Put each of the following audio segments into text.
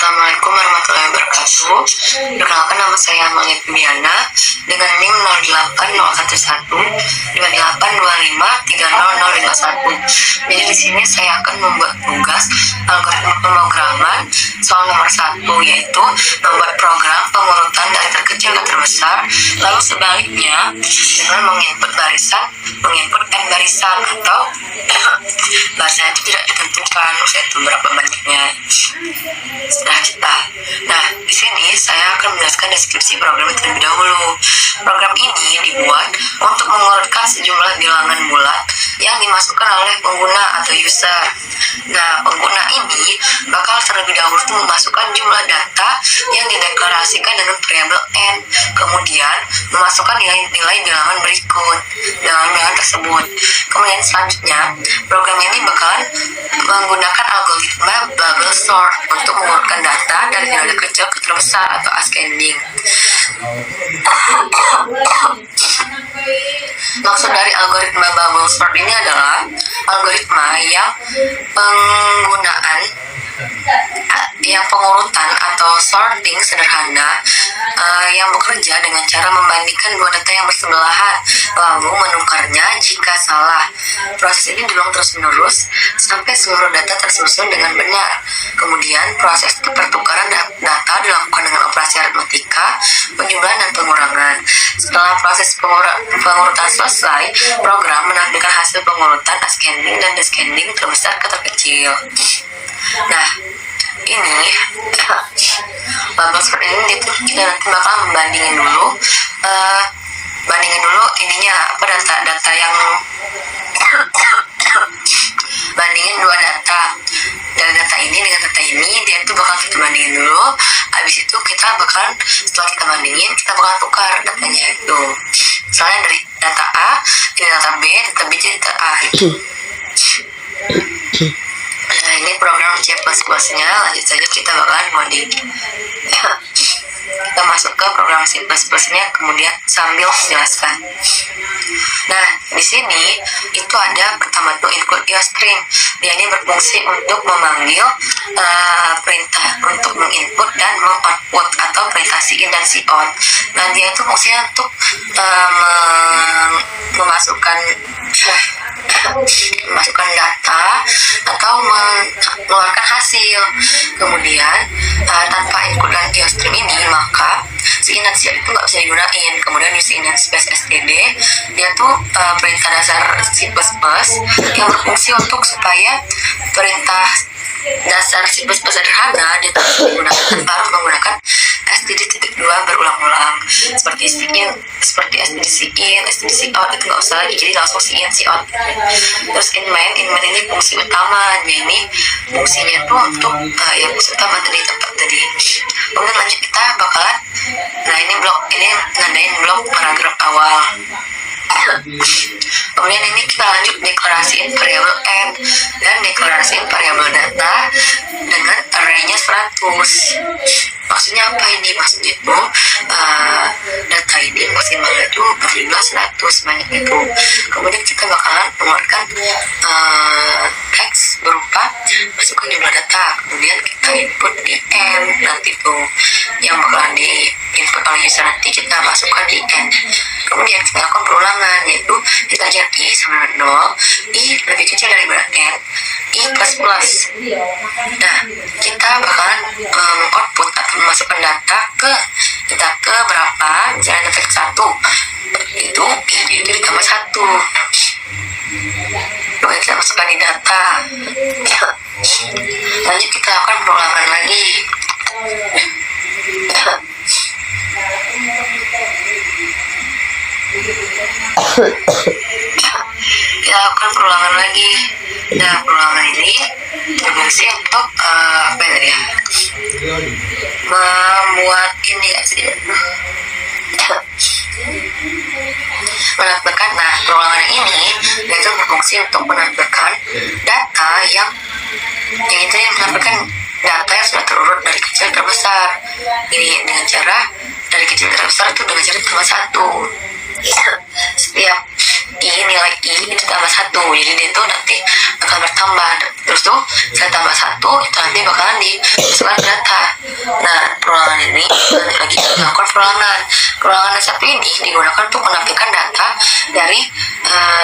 Assalamualaikum warahmatullahi wabarakatuh. Perkenalkan, nama saya Amalia Pembiana dengan NIM 0812128253051. Jadi di sini saya akan membuat tugas algoritma pemrograman soal nomor 1, yaitu membuat program pengurutan dari terkecil ke terbesar, lalu sebaliknya dengan menginput n barisan atau bahasa itu tidak ditentukan, yaitu berapa banyaknya setelah kita. Nah, di sini saya akan menjelaskan deskripsi program terlebih dahulu. Program ini dibuat untuk mengurutkan sejumlah bilangan bulat yang dimasukkan oleh pengguna atau user. Nah, pengguna ini bakal terlebih dahulu memasukkan jumlah data yang dideklarasikan dengan variabel n, kemudian memasukkan nilai-nilai bilangan berikut dalam bilangan tersebut. Kemudian selanjutnya, program ini bakalan menggunakan algoritma bubble sort untuk mengurutkan data dari nilai kecil ke terbesar atau ascending. Maksud dari algoritma bubble sort ini adalah algoritma yang pengurutan atau sorting sederhana yang bekerja dengan cara membandingkan dua data yang bersebelahan lalu menukarnya jika salah. Proses ini diulang terus-menerus sampai seluruh data tersusun dengan benar. Kemudian proses pertukaran data dilakukan dengan operasi aritmatika, penjumlahan dan pengurangan. Setelah proses pengurutan selesai, program menampilkan hasil pengurutan ascending dan descending terbesar ke terkecil. Nah, ini bubble sort ini kita nanti bakal membandingin dulu data yang bandingin dua data dari data ini dengan data ini, dia itu bakal kita bandingin dulu. Habis itu setelah kita bandingin, kita bakal tukar datanya itu. Misalnya dari data A jadi data B jadi data A. Nah, ini program C++ nya. Lanjut saja, kita bakalan ngoding. Kita masuk ke program C++ nya, kemudian sambil menjelaskan. Nah, di sini itu ada pertama tuh include iostream. Dia ini berfungsi untuk memanggil perintah untuk menginput dan mengoutput atau perintah cin dan cout. Nah, dia itu fungsinya untuk memasukkan data atau mengeluarkan hasil. Kemudian tanpa include dan iostream ini, maka cin dan cout itu nggak bisa digunain. Kemudian using space std, dia tuh perintah dasar C++ yang berfungsi untuk supaya perintah dasar C++ sederhana dia harus menggunakan std.2 berulang-ulang seperti cin, std cout itu nggak usah lagi, jadi langsung cin cout. Terus in main ini fungsi utama. Dia ini fungsinya tuh untuk fungsi utama tadi. Kemudian lanjut, kita bakalan nandain blok paragraf awal. Kemudian ini kita lanjut deklarasiin variabel n dan deklarasiin variabel data dengan arraynya 100. Maksudnya apa ini? Maksudnya itu data ini maksimalnya itu berjumlah 100 banyak itu. Kemudian kita bakalan mengeluarkan teks berupa masukkan jumlah data, kemudian kita input di n nanti itu yang bakalan di input oleh user, nanti kita masukkan di n. Kemudian kita lakukan perulangan, yaitu kita ajar i sama 0, i lebih kecil dari n, i plus. Nah, kita bakalan mengoutput atau memasukkan data ke berapa, misalnya data ke 1 itu i itu ditambah 1. Kemudian kita masukkan di data. Lanjut kita lakukan perulangan lagi. Kita lakukan perulangan lagi. Nah, perulangan ini berfungsi untuk membuat ini menampilkan. Nah, perulangan ini itu berfungsi untuk menampilkan data yang menampilkan data yang sudah terurut dari kecil terbesar. Ini dengan cara dari kecil terbesar itu dengan cara tambah 1. Setiap nilai i itu tambah 1, jadi dia itu nanti akan bertambah. Terus tuh saya tambah 1 itu nanti bakalan dimasukkan data. Nah, perulangan ini lanjut lagi kita melakukan perulangan. Perulangan yang satu ini digunakan untuk menampilkan data dari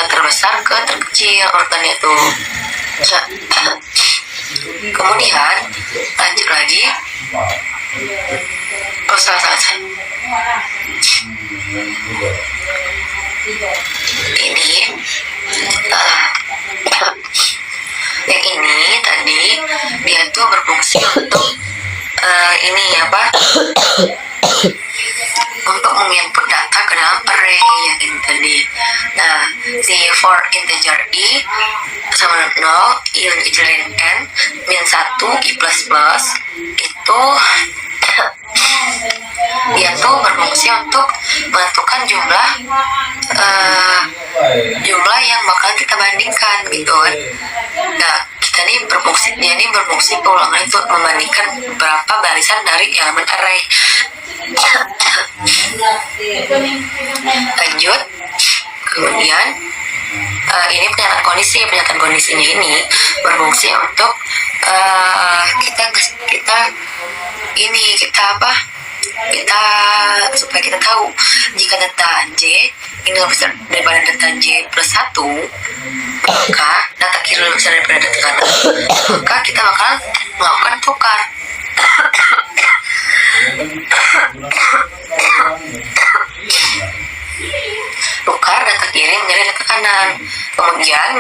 terbesar ke terkecil urutannya itu. Kemudian lanjut lagi. Oh, salah. Ini yang ini tadi dia tuh berfungsi untuk ini apa? Untuk menginput data ke dalam array yang ini tadi. Nah, si for integer i sama 0, i integer n, min 1, i plus plus itu dia tuh berfungsi untuk menentukan jumlah yang bakal kita bandingkan gitu kan. Nah, dia ini berfungsi perulangan itu membandingkan berapa barisan dari elemen array. Lanjut, kemudian ini pernyataan kondisinya ini berfungsi untuk supaya kita tahu jika data J ini lebih besar daripada data J plus 1, maka data kiri lebih besar daripada data kanan, maka kita bakal melakukan tukar. Tukar data kiri menjadi data kanan. Kemudian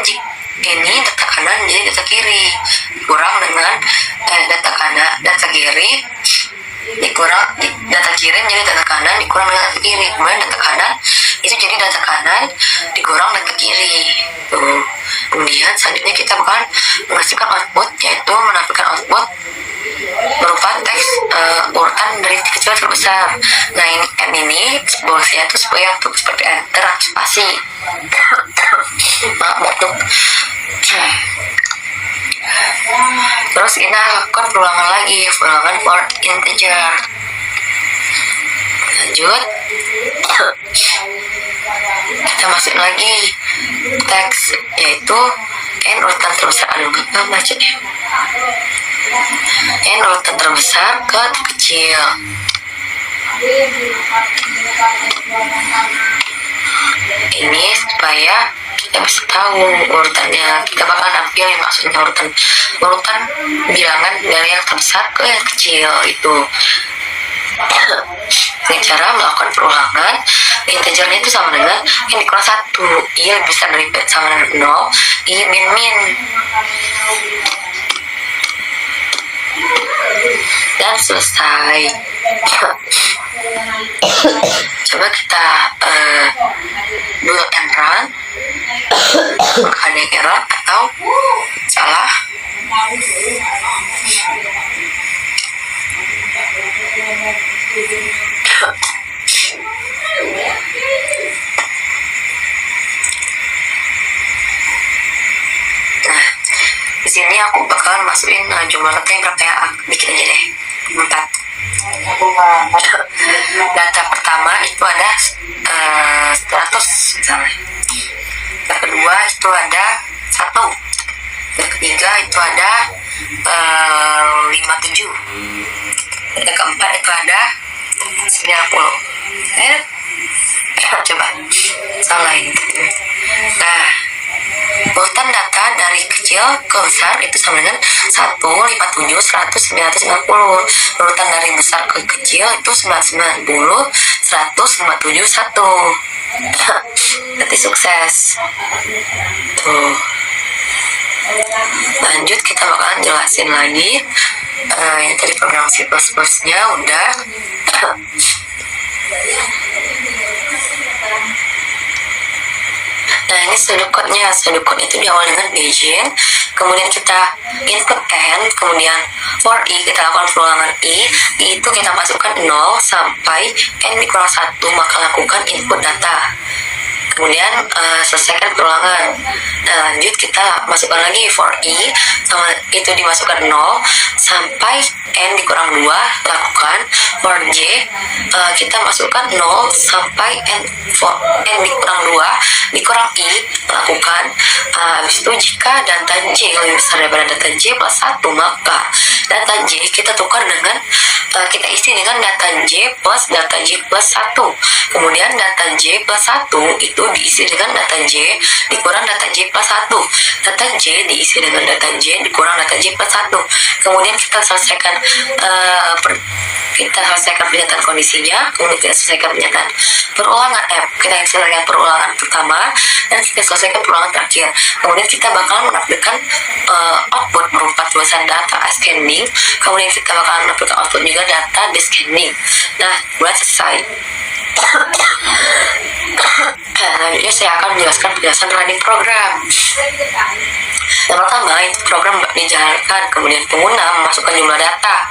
ini data kanan menjadi data kiri kurang dengan data kiri dikurang data kiri menjadi data kanan dikurang dengan data kiri. Kemudian data kanan itu jadi data kanan dikurang data kiri. Tuh. Kemudian selanjutnya kita bakal menghasilkan output, yaitu menampilkan output berupa teks urutan dari kecil terbesar. Nah, ini bolanya itu seperti enter atau spasi. Terus kita lakukan perulangan lagi, perulangan for integer. Lanjut, kita masukin lagi teks, yaitu n urutan terbesar. Macetnya n urutan terbesar ke terkecil. Ini supaya kita bisa tahu urutannya. Kita bakal nampilin maksudnya urutan bilangan dari yang terbesar ke yang kecil itu. Dengan cara melakukan perulangan, integernya itu sama dengan yang dikurang 1, i lebih besar dari sama dengan 0, i min. Dan selesai. Coba kita do and run. Apakah ada error atau salah? Nah, di sini aku bakal masukin jumlah data yang berapa ya? Bikin aja deh 4. Data pertama itu ada 100 misalnya. Yang kedua itu ada 1. Yang ketiga itu ada 57. Yang keempat itu ada 90. Coba salah ini. Nah, urutan data dari kecil ke besar itu sama dengan 1, 57, 100, 990. Urutan dari besar ke kecil itu 990, 100, 57, 1. Berarti sukses. Tuh. Lanjut, kita bakalan jelasin lagi yang tadi program C++ nya udah. Nah, ini pseudocode-nya. Pseudocode itu diawali dengan begin, kemudian kita input n, kemudian for i kita lakukan perulangan i itu kita masukkan 0 sampai n dikurang 1, maka lakukan input data. Kemudian selesaikan perulangan. Nah, lanjut kita masukkan lagi for i sama itu dimasukkan 0 sampai n dikurang 2, lakukan. For j kita masukkan 0 sampai n dikurang 2 dikurang i, lakukan. Habis itu jika data j lebih besar daripada data j plus 1, maka data j kita tukar dengan kita isi dengan data j plus 1. Kemudian data j plus 1 itu diisi dengan data j dikurang data j plus 1. Data j diisi dengan data j dikurang data j plus 1. Kemudian kita selesaikan pernyataan kondisinya, kemudian kita selesaikan pernyataan perulangan kita selesaikan perulangan pertama dan kita selesaikan perulangan terakhir. Kemudian kita bakal menampilkan output berupa tulisan data ascending, kemudian kita bakal menampilkan output juga data descending. Nah, buat selesai. Selanjutnya saya akan menjelaskan penjelasan running program. Yang pertama, program dijalankan, kemudian pengguna memasukkan jumlah data.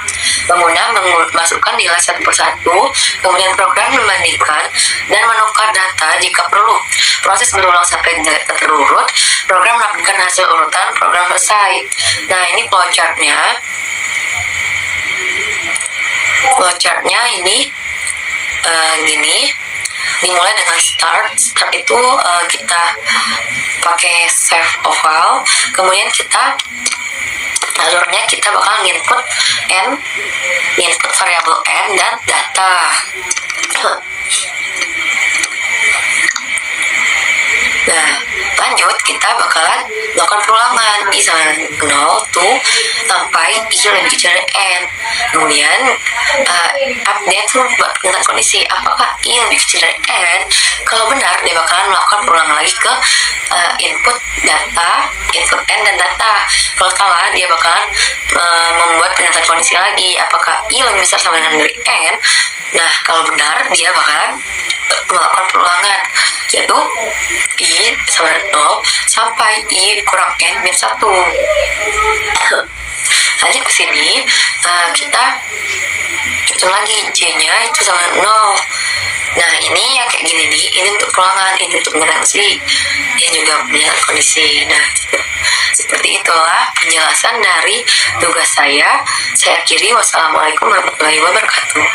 Pengguna memasukkan nilai satu persatu, kemudian program membandingkan dan menukar data jika perlu. Proses berulang sampai data terurut, program menampilkan hasil urutan, program selesai. Nah, ini flowchartnya. Flowchartnya ini gini. Dimulai dengan start itu kita pakai save of file, kemudian kita alurnya kita bakal input variabel n dan data. Nah, lanjut kita bakalan melakukan perulangan i sama 0 tuh sampai i lebih kecil dari n. Kemudian update tuh pernyataan kondisi apakah i lebih kecil dari n. Kalau benar, dia bakalan melakukan perulangan lagi ke input n dan data. Kalau salah, dia bakalan membuat pernyataan kondisi lagi apakah i lebih besar sama dengan dari n. Nah, kalau benar, dia bakalan melakukan perulangan, yaitu i sama dengan 0 sampai i kurang n min 1. Lanjut ke sini, kita hitung lagi j-nya itu sama dengan 0. Nah, ini yang kayak gini nih, ini untuk perulangan, ini untuk kondisi, ini juga pernyataan kondisi. Nah, seperti itulah penjelasan dari tugas saya. Saya akhiri, wassalamualaikum warahmatullahi wabarakatuh.